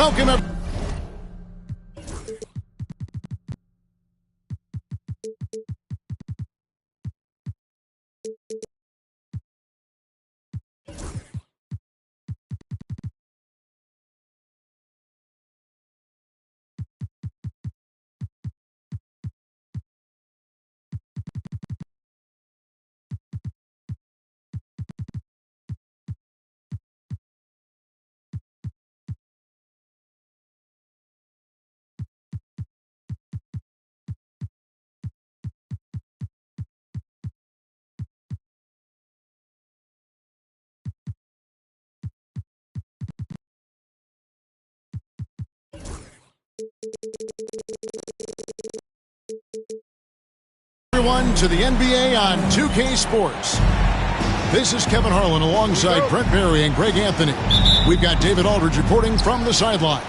Welcome up. Everyone to the NBA on 2K Sports. This is Kevin Harlan alongside Brent Barry and Greg Anthony. We've got David Aldridge reporting from the sideline.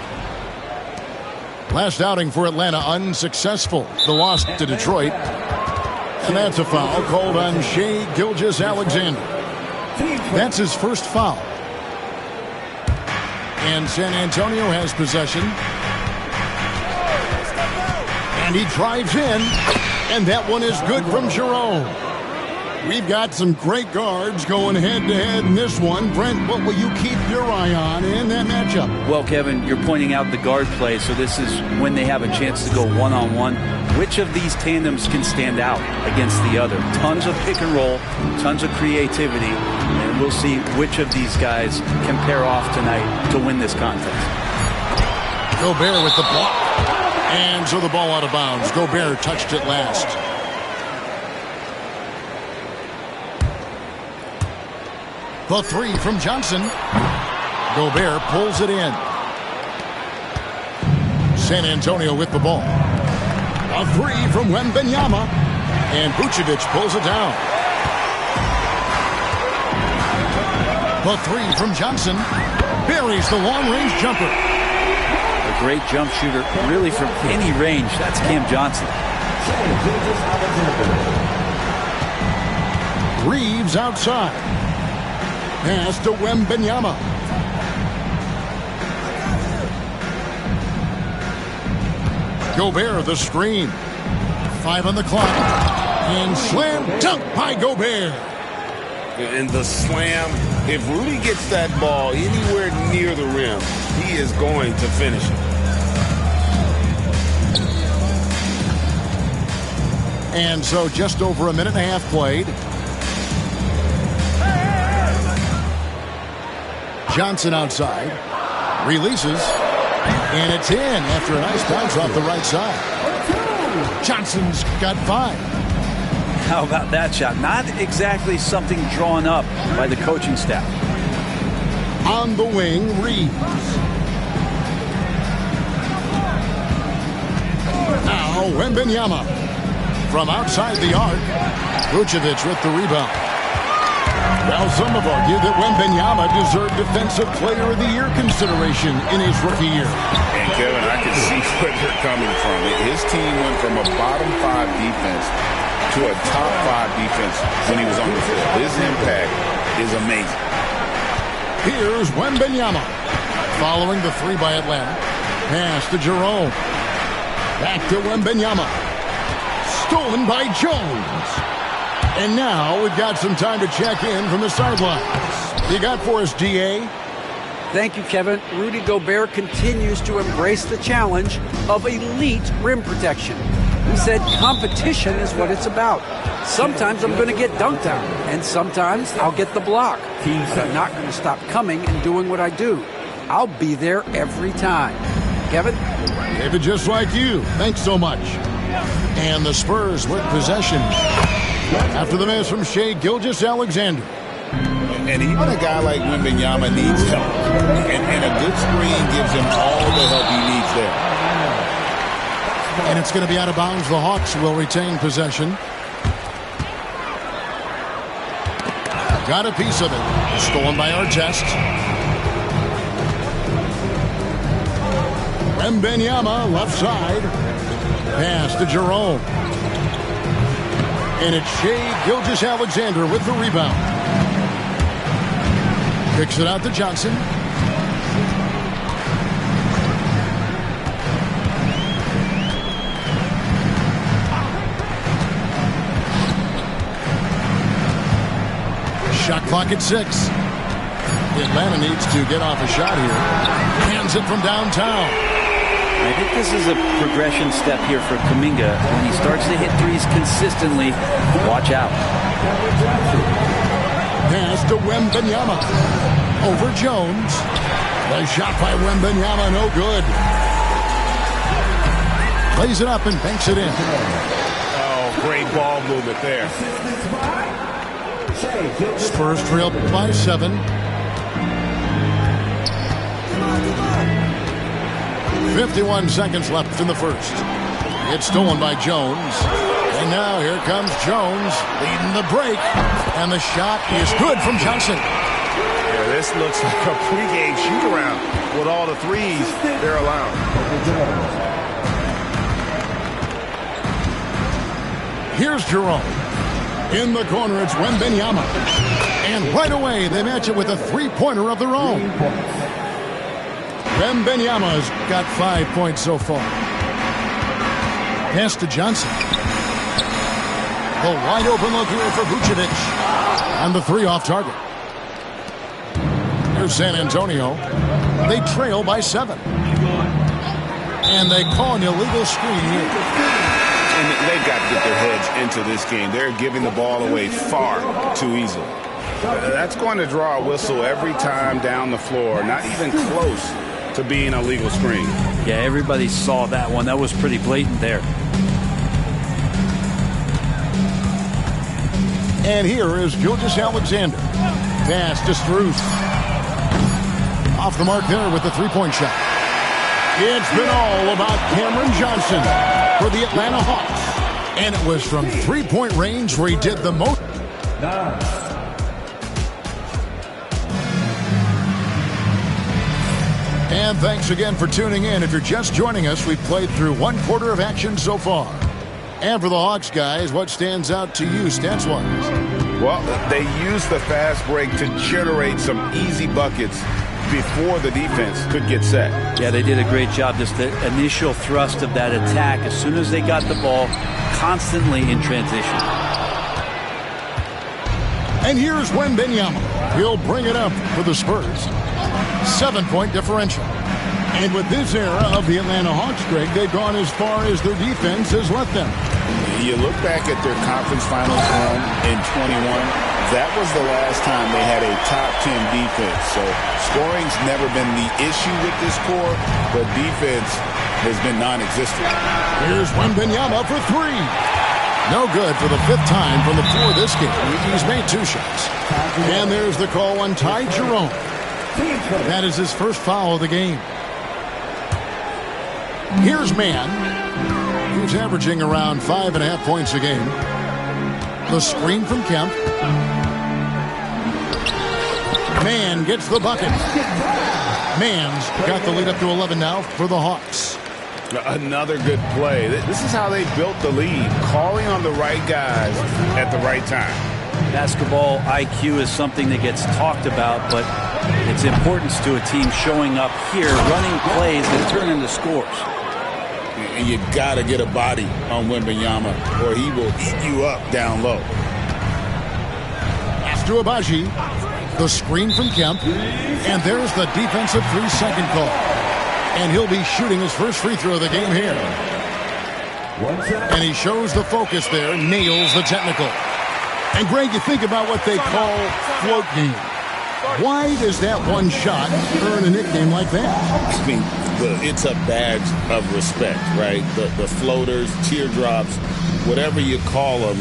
Last outing for Atlanta unsuccessful. The loss to Detroit. And that's a foul called on Shai Gilgeous-Alexander. That's his first foul. And San Antonio has possession. And he drives in. And that one is good from Jerome. We've got some great guards going head-to-head in this one. Brent, what will you keep your eye on in that matchup? Well, Kevin, you're pointing out the guard play, so this is when they have a chance to go one-on-one. Which of these tandems can stand out against the other? Tons of pick and roll, tons of creativity, and we'll see which of these guys can pair off tonight to win this contest. Gobert with the block. And so the ball out of bounds. Gobert touched it last. The three from Johnson. Gobert pulls it in. San Antonio with the ball. A three from Wembanyama. And Vucevic pulls it down. The three from Johnson. Buries the long-range jumper. A great jump shooter, really from any range. That's Cam Johnson. Reeves outside. Pass to Wembanyama. Gobert the screen. 5 on the clock. And slam dunk by Gobert. And the slam, if Rudy gets that ball anywhere near the rim, he is going to finish it. And so just over a minute and a half played. Johnson outside. Releases. And it's in after a nice bounce off the right side. Johnson's got 5. How about that shot? Not exactly something drawn up by the coaching staff. On the wing, Reeves. Now Wembanyama. From outside the arc, Vucevic with the rebound. Well, some have argued that Wembanyama deserved Defensive Player of the Year consideration in his rookie year. And Kevin, I can see where they're coming from. His team went from a bottom 5 defense to a top 5 defense when he was on the field. His impact is amazing. Here's Wembanyama. Following the 3 by Atlanta. Pass to Jerome. Back to Wembanyama. Stolen by Jones. And now we've got some time to check in from the sidelines. You got for us, DA? Thank you, Kevin. Rudy Gobert continues to embrace the challenge of elite rim protection. He said competition is what it's about. Sometimes I'm going to get dunked on, and sometimes I'll get the block. But I'm not going to stop coming and doing what I do. I'll be there every time. Kevin? David, just like you. Thanks so much. And the Spurs with possession after the miss from Shai Gilgeous-Alexander. And even a guy like Wembanyama needs help. And a good screen gives him all the help he needs there. And it's going to be out of bounds. The Hawks will retain possession. Got a piece of it. Stolen by Artest. Wembanyama left side. Pass to Jerome. And it's Shai Gilgeous-Alexander with the rebound. Kicks it out to Johnson. Shot clock at 6. Atlanta needs to get off a shot here. Hands it from downtown. I think this is a progression step here for Kuminga. When he starts to hit threes consistently, watch out. Pass to Wembanyama. Over Jones. The shot by Wembanyama, no good. Plays it up and banks it in. Oh, great ball movement there. Spurs trail by 7. 51 seconds left in the first. It's stolen by Jones. And now here comes Jones leading the break. And the shot is good from Johnson. Yeah, this looks like a pregame shoot-around with all the threes they're allowing. Here's Jerome. In the corner, it's Wembanyama. And right away, they match it with a three-pointer of their own. Wembanyama's got 5 points so far. Pass to Johnson. The wide open look here for Vucevic. And the 3 off target. Here's San Antonio. They trail by 7. And they call an illegal screen here. And they've got to get their heads into this game. They're giving the ball away far too easily. That's going to draw a whistle every time down the floor. Not even close to being a legal screen. Yeah, everybody saw that one. That was pretty blatant there. And here is Gilgeous-Alexander. Pass to Strus. Off the mark there with the three-point shot. It's been all about Cameron Johnson for the Atlanta Hawks. And it was from three-point range where he did the most. And thanks again for tuning in. If you're just joining us, we've played through 1/4 of action so far. And for the Hawks guys, what stands out to you stats-wise? Well, they used the fast break to generate some easy buckets before the defense could get set. Yeah, they did a great job. Just the initial thrust of that attack, as soon as they got the ball, constantly in transition. And here's Wembanyama. He'll bring it up for the Spurs. 7-point differential. And with this era of the Atlanta Hawks, Greg, they've gone as far as their defense has let them. You look back at their conference finals run in 21, that was the last time they had a top 10 defense. So scoring's never been the issue with this core, but defense has been non-existent. Here's Wembanyama for 3. No good for the 5th time from the floor this game. He's made 2 shots. And there's the call on Ty Jerome. That is his first foul of the game. Here's Mann. He's averaging around 5.5 points a game. The screen from Kemp. Mann gets the bucket. Mann's got the lead up to 11 now for the Hawks. Another good play. This is how they built the lead, calling on the right guys at the right time. Basketball IQ is something that gets talked about, but its importance to a team showing up here, running plays that turn into scores. And you got to get a body on Wembanyama or he will eat you up down low. Pass to Agbaji. The screen from Kemp. And there's the defensive 3-second call. And he'll be shooting his first free throw of the game here. And he shows the focus there, nails the technical. And Greg, you think about what they call float game. Why does that one shot earn a nickname like that? I mean, it's a badge of respect, right? The floaters, teardrops, whatever you call them,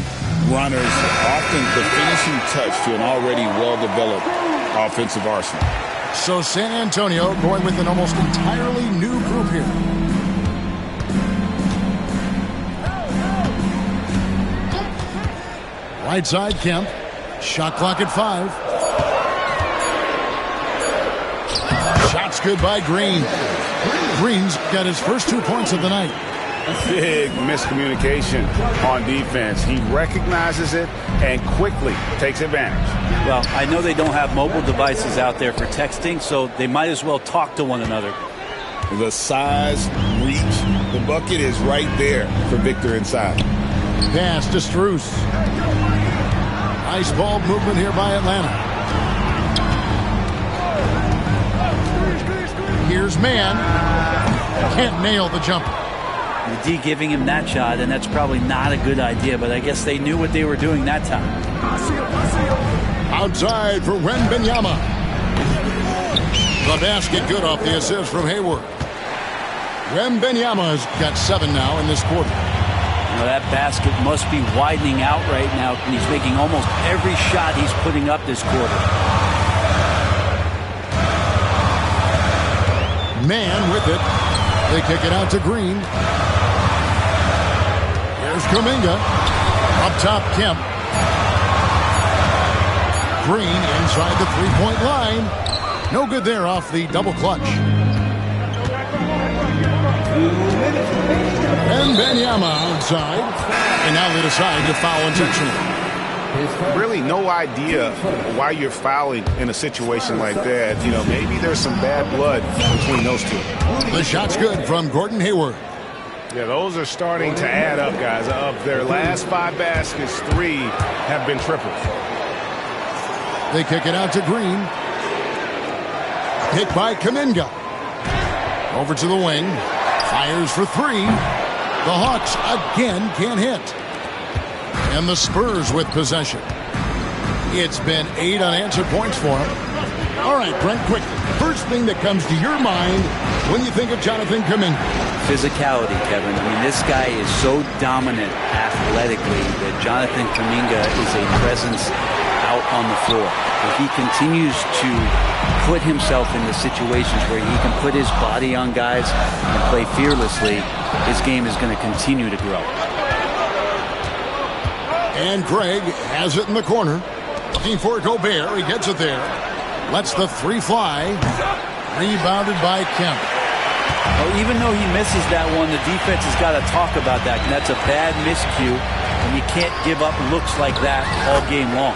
runners, often the finishing touch to an already well-developed offensive arsenal. So San Antonio going with an almost entirely new group here. Right side, Kemp. Shot clock at 5. Shots good by Green. Green's got his first 2 points of the night. Big miscommunication on defense. He recognizes it and quickly takes advantage. Well, I know they don't have mobile devices out there for texting, so they might as well talk to one another. The size, reach, the bucket is right there for Victor inside. Pass to Strus. Nice ball movement here by Atlanta. Here's Mann. Can't nail the jumper. The D giving him that shot, and that's probably not a good idea, but I guess they knew what they were doing that time. Outside for Wembanyama. The basket good off the assist from Hayward. Wembanyama's got 7 now in this quarter. That basket must be widening out right now. He's making almost every shot he's putting up this quarter. Mann with it. They kick it out to Green. Here's Kuminga. Up top, Kemp. Green inside the three-point line. No good there off the double clutch. And Wembanyama outside. And now they decide to foul intentionally. Really no idea why you're fouling in a situation like that. You know, maybe there's some bad blood between those two. The shot's good from Gordon Hayward. Yeah, those are starting to add up, guys. Of their last 5 baskets, 3 have been triples. They kick it out to Green. Hit by Kuminga. Over to the wing. Fires for 3. The Hawks again can't hit. And the Spurs with possession. It's been 8 unanswered points for them. All right, Brent, quickly. First thing that comes to your mind when you think of Jonathan Kuminga. Physicality, Kevin. I mean, this guy is so dominant athletically that Jonathan Kuminga is a presence out on the floor. If he continues to put himself in the situations where he can put his body on guys and play fearlessly, his game is going to continue to grow. And Greg has it in the corner. Looking for Gobert. He gets it there. Lets the 3 fly. Rebounded by Kemp. Well, even though he misses that one, the defense has got to talk about that. And that's a bad miscue. And you can't give up looks like that all game long.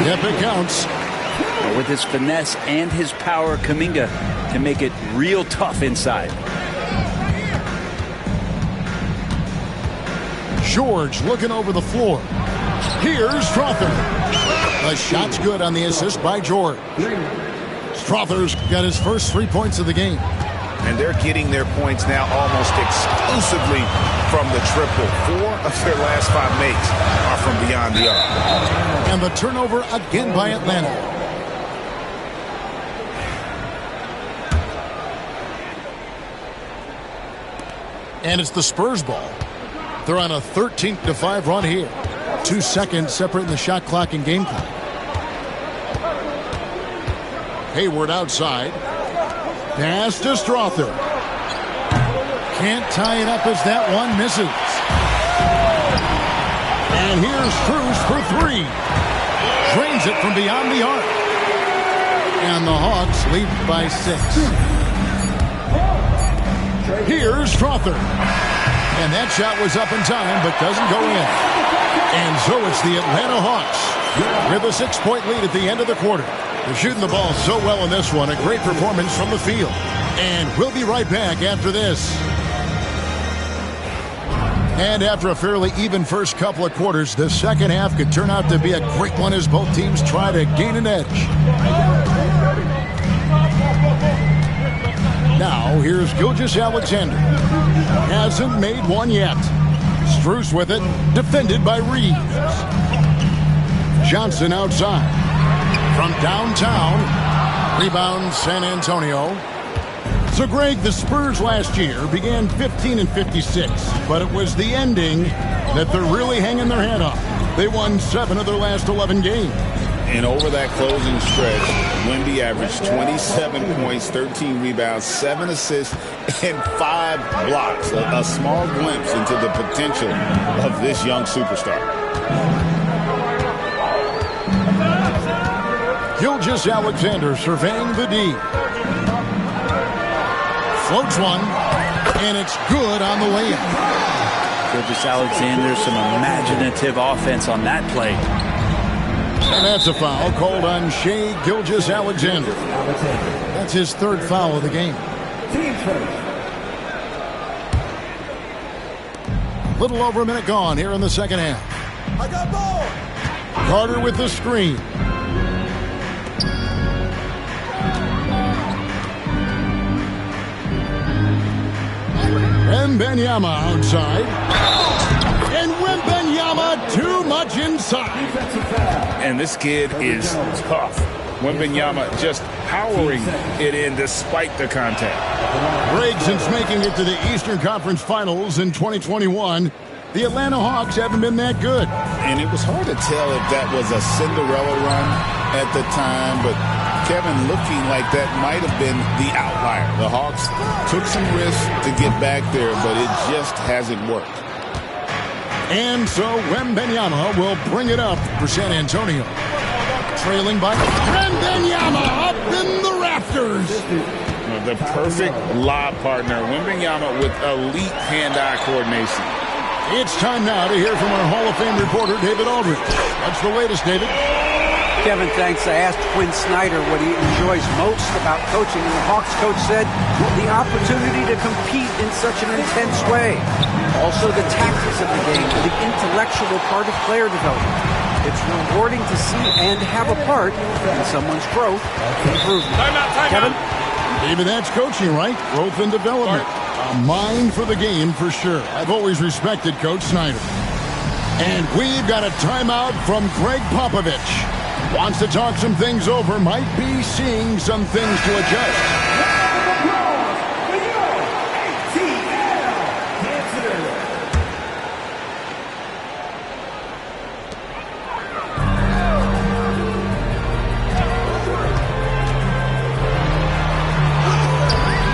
Yep, it counts. With his finesse and his power, Kuminga can make it real tough inside. George looking over the floor. Here's Strother. The shot's good on the assist by George. Strother's got his first 3 points of the game. And they're getting their points now almost exclusively from the triple. 4 of their last 5 makes are from beyond the arc. And the turnover again by Atlanta. And it's the Spurs ball. They're on a 13-5 run here. 2 seconds separating the shot clock and game clock. Hayward outside. Pass to Strother. Can't tie it up as that one misses. And here's Strus for 3. Drains it from beyond the arc. And the Hawks lead by 6. Here's Strother. And that shot was up in time, but doesn't go in. And so it's the Atlanta Hawks with a 6-point lead at the end of the quarter. They're shooting the ball so well in this one. A great performance from the field. And we'll be right back after this. And after a fairly even first couple of quarters, the second half could turn out to be a great one as both teams try to gain an edge. Now, here's Gilgeous-Alexander. Hasn't made one yet. Strus with it, defended by Reeves. Johnson outside. From downtown, rebound San Antonio. So, Greg, the Spurs last year began 15-56, but it was the ending that they're really hanging their head on. They won 7 of their last 11 games. And over that closing stretch, Wemby averaged 27 points, 13 rebounds, 7 assists, and 5 blocks. A small glimpse into the potential of this young superstar. Gilgeous-Alexander surveying the D. Floats one, and it's good on the layup. Gilgeous-Alexander, some imaginative offense on that play. And that's a foul called on Shai Gilgeous-Alexander. That's his 3rd foul of the game. Little over a minute gone here in the second half. I got ball. Carter with the screen. Wembanyama outside. And Wembanyama too much inside. And this kid is tough. Wembanyama just powering it in despite the contact. Greg, since making it to the Eastern Conference Finals in 2021, the Atlanta Hawks haven't been that good. And it was hard to tell if that was a Cinderella run at the time, but Kevin, looking like that might have been the outlier. The Hawks took some risks to get back there, but it just hasn't worked. And so Wembanyama will bring it up for San Antonio. Trailing by Wembanyama up in the rafters. The perfect lob partner. Wembanyama with elite hand-eye coordination. It's time now to hear from our Hall of Fame reporter, David Aldridge. What's the latest, David? Kevin, thanks. I asked Quinn Snyder what he enjoys most about coaching, and the Hawks coach said the opportunity to compete in such an intense way. Also the tactics of the game, the intellectual part of player development. It's rewarding to see and have a part in someone's growth and improvement. Kevin? David, that's coaching, right? Growth and development. A mind for the game for sure. I've always respected Coach Snyder. And we've got a timeout from Greg Popovich. Wants to talk some things over, might be seeing some things to adjust.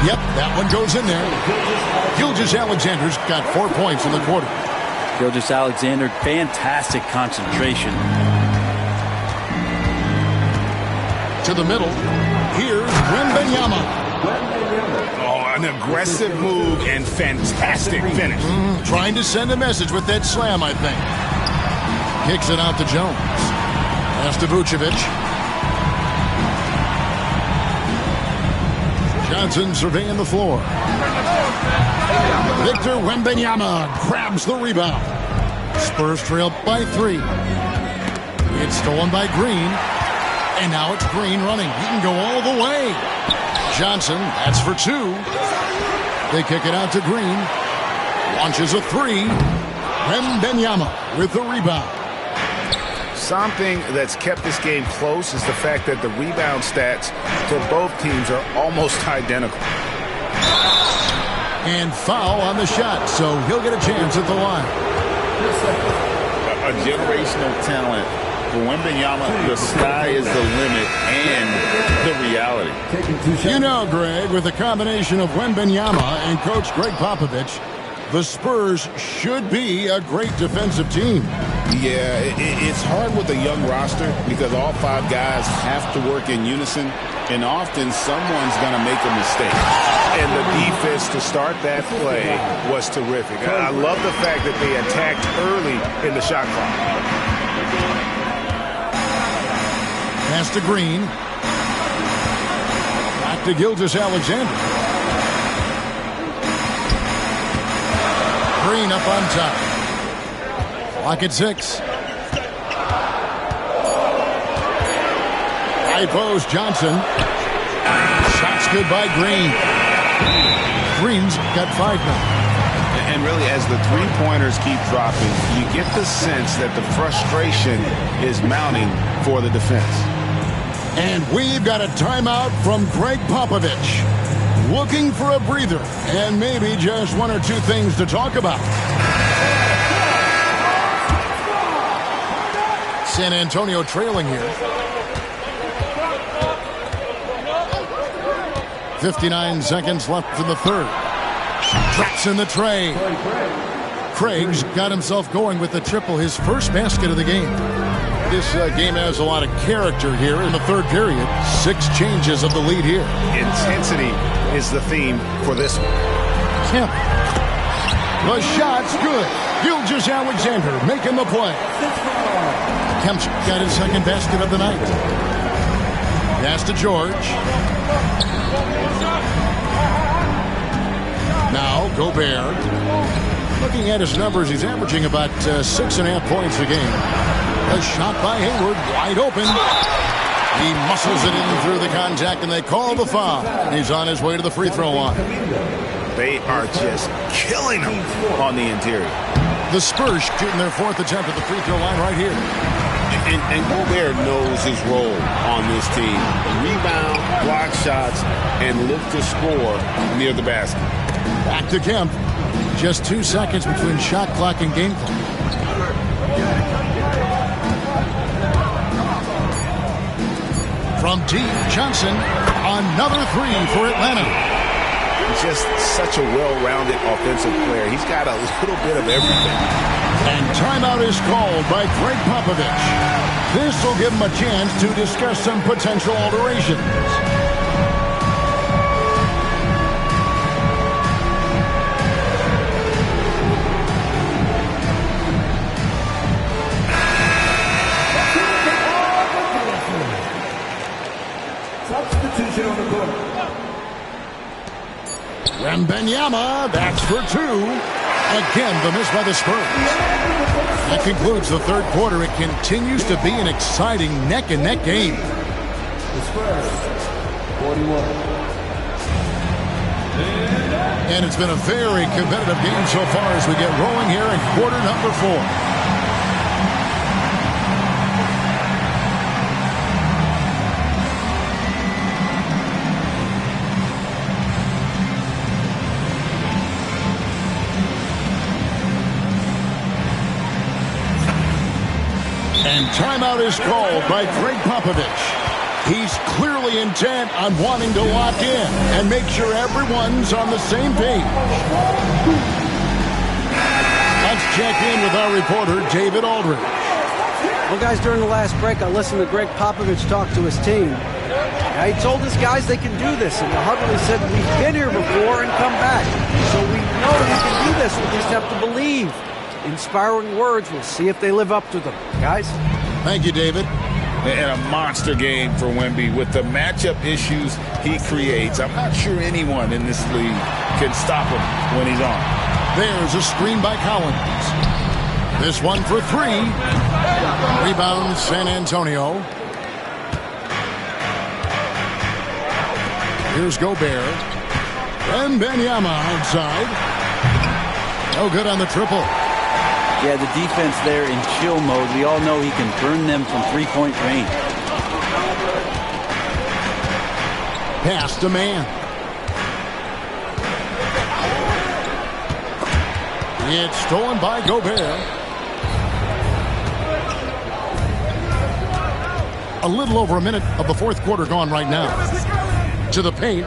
Yep, that one goes in there. Gilgeous-Alexander's got 4 points in the quarter. Gilgeous-Alexander, fantastic concentration. To the middle. Here's Wembanyama. Oh, an aggressive move and fantastic finish. Trying to send a message with that slam, I think. Kicks it out to Jones. Pass to Vucevic. Johnson surveying the floor. Victor Wembanyama grabs the rebound. Spurs trail by 3. It's stolen by Green. And now it's Green running. He can go all the way. Johnson, that's for 2. They kick it out to Green. Launches a 3. Wembanyama with the rebound. Something that's kept this game close is the fact that the rebound stats for both teams are almost identical. And foul on the shot, so he'll get a chance at the line. A generational talent. For Wembanyama, the sky is the limit and the reality. You know, Greg, with the combination of Wembanyama and Coach Greg Popovich, the Spurs should be a great defensive team. Yeah, it's hard with a young roster because all 5 guys have to work in unison, and often someone's going to make a mistake. And the defense to start that play was terrific. I love the fact that they attacked early in the shot clock. Pass to Green. Back to Gilgeous-Alexander. Green up on top. Clock at 6. High post, Johnson. Shots good by Green. Green's got 5 now. And really, as the three-pointers keep dropping, you get the sense that the frustration is mounting for the defense. And we've got a timeout from Greg Popovich. Looking for a breather and maybe just 1 or 2 things to talk about. San Antonio trailing here. 59 seconds left in the third. Drops in the tray. Craig's got himself going with the triple, his first basket of the game. This game has a lot of character here in the third period. 6 changes of the lead here. Intensity is the theme for this one. Kemp. The shot's good. Gilgeous-Alexander making the play. Kemp's got his second basket of the night. Pass to George. Now Gobert. Looking at his numbers, he's averaging about 6.5 points a game. The shot by Hayward, wide open. He muscles it in through the contact, and they call the foul. He's on his way to the free throw line. They are just killing him on the interior. The Spurs shooting their 4th attempt at the free throw line right here. And Gobert knows his role on this team. Rebound, block shots, and look to score near the basket. Back to Kemp. Just 2 seconds between shot clock and game clock. From deep, Johnson, another 3 for Atlanta. Just such a well-rounded offensive player. He's got a little bit of everything. And timeout is called by Greg Popovich. This will give him a chance to discuss some potential alterations. Substitution on the court. Wembanyama, that's for 2. Again, the miss by the Spurs. That concludes the 3rd quarter. It continues to be an exciting neck-and-neck game. The Spurs, 41. And it's been a very competitive game so far as we get rolling here in quarter number 4. And timeout is called by Greg Popovich. He's clearly intent on wanting to lock in and make sure everyone's on the same page. Let's check in with our reporter, David Aldridge. Well, guys, during the last break, I listened to Greg Popovich talk to his team. Now, he told his guys they can do this, and the huddle, he said, we've been here before and come back. So we know we can do this. We just have to believe. Inspiring words. We'll see if they live up to them. Guys? Thank you, David. And a monster game for Wemby with the matchup issues he creates. I'm not sure anyone in this league can stop him when he's on. There's a screen by Collins. This one for 3. Rebound, San Antonio. Here's Gobert. Wembanyama outside. No good on the triple. Yeah, the defense there in chill mode. We all know he can burn them from three-point range. Pass to man. It's stolen by Gobert. A little over a minute of the 4th quarter gone right now. To the paint.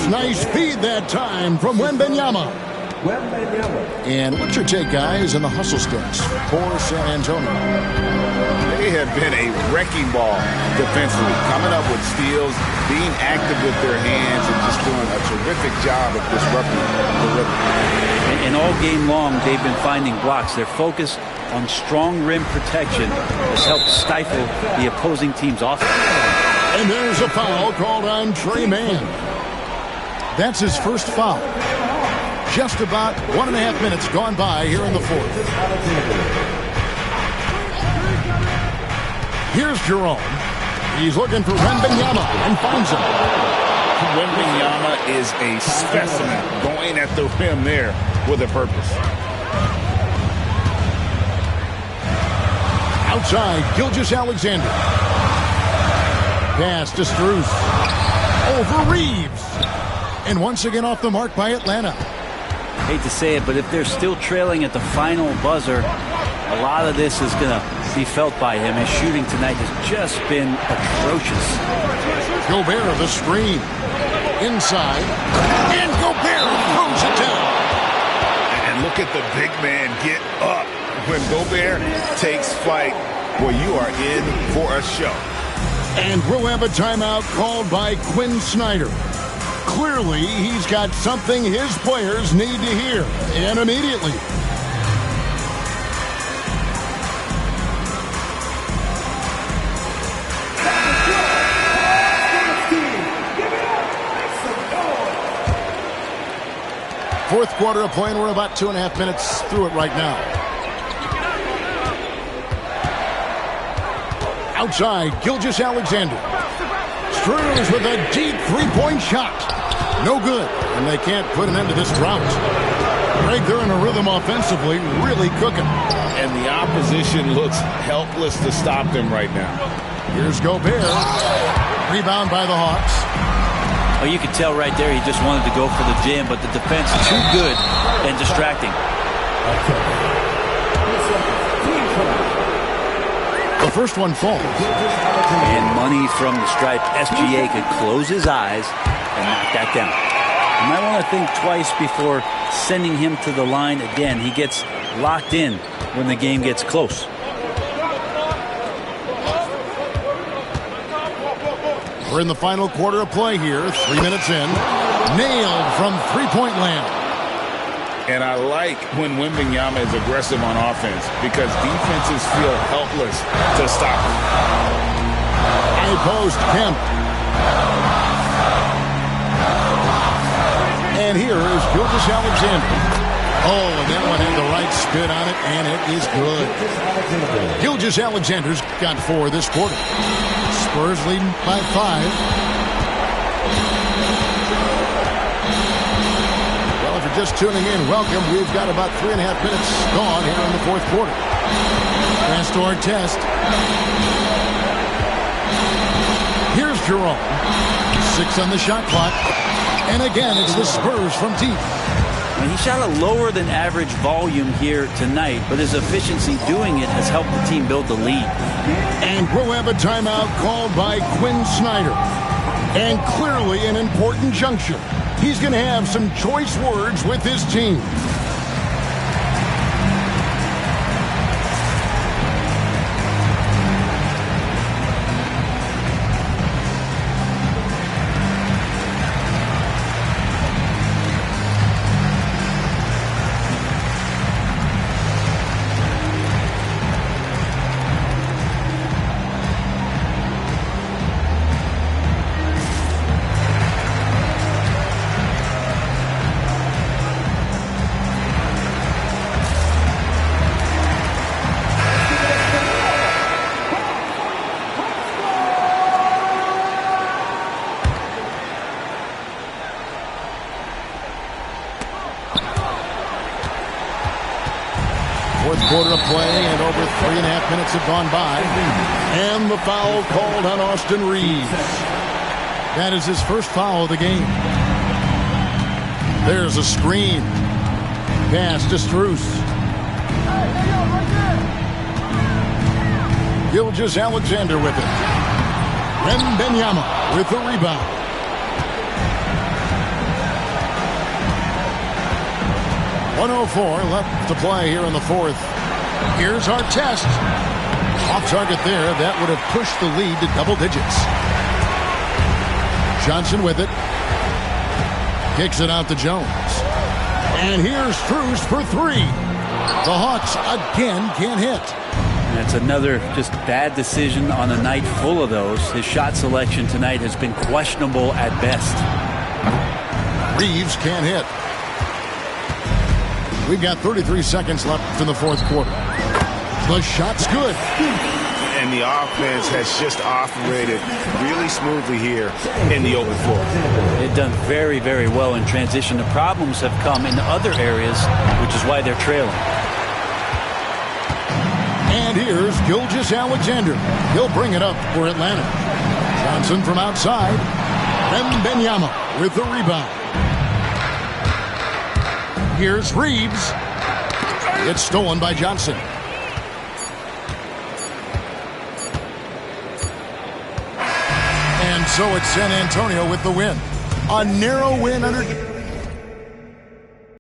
Nice feed that time from Wembanyama. And what's your take, guys, in the hustle sticks for San Antonio? They have been a wrecking ball defensively, coming up with steals, being active with their hands, and just doing a terrific job of disrupting the rhythm. And all game long, they've been finding blocks. Their focus on strong rim protection has helped stifle the opposing team's offense. And there's a foul called on Tre Mann. That's his first foul. Just about 1.5 minutes gone by here in the 4th. Here's Jerome. He's looking for Wembanyama and finds him. Wembanyama is a specimen going at the rim there with a purpose. Outside, Gilgeous-Alexander. Pass to Strus. Over Reeves. And once again off the mark by Atlanta. Hate to say it, but if they're still trailing at the final buzzer, a lot of this is going to be felt by him. His shooting tonight has just been atrocious. Gobert, the screen. Inside. And Gobert throws it down. And look at the big man get up. When Gobert takes flight, well, you are in for a show. And we'll have a timeout called by Quinn Snyder. Clearly, he's got something his players need to hear, and immediately. Fourth quarter of play, and we're about 2.5 minutes through it right now. Outside, Gilgeous-Alexander. Strus with a deep three-point shot. No good, and they can't put an end to this drought. Greg, they're in a rhythm offensively, really cooking. And the opposition looks helpless to stop them right now. Here's Gobert. Rebound by the Hawks. Oh, you could tell right there he just wanted to go for the jam, but the defense too good and distracting. The first one falls. And money from the stripe. SGA could close his eyes and knock that down. You might want to think twice before sending him to the line again. He gets locked in when the game gets close. We're in the final quarter of play here. 3 minutes in. Nailed from three-point land. And I like when Wembanyama is aggressive on offense because defenses feel helpless to stop him. High post, Kemp. And here is Gilgeous-Alexander. Oh, and that one had the right spin on it, and it is good. Gilgeous-Alexander's got 4 this quarter. Spurs leading by 5. Well, if you're just tuning in, welcome. We've got about 3.5 minutes gone here in the fourth quarter. Pass to Artest. Here's Jerome. 6 on the shot clock. And again, it's the Spurs from deep. He shot a lower than average volume here tonight, but his efficiency doing it has helped the team build the lead. And we'll have a timeout called by Quinn Snyder. And clearly an important juncture. He's going to have some choice words with his team. Fourth quarter of play, and over 3.5 minutes have gone by. And the foul called on Austin Reeves. That is his first foul of the game. There's a screen. Pass to Strus. Gilgeous-Alexander with it. Wembanyama with the rebound. .104 left to play here in the fourth. Here's Artest. Off target there. That would have pushed the lead to double digits. Johnson with it. Kicks it out to Jones. And here's Strus for 3. The Hawks again can't hit. That's another just bad decision on a night full of those. His shot selection tonight has been questionable at best. Reeves can't hit. We've got 33 seconds left in the fourth quarter. The shot's good. And the offense has just operated really smoothly here in the open floor. They've done very, very well in transition. The problems have come in other areas, which is why they're trailing. And here's Gilgeous-Alexander. He'll bring it up for Atlanta. Johnson from outside. Wembanyama with the rebound. Here's Reeves. It's stolen by Johnson. And so it's San Antonio with the win. A narrow win under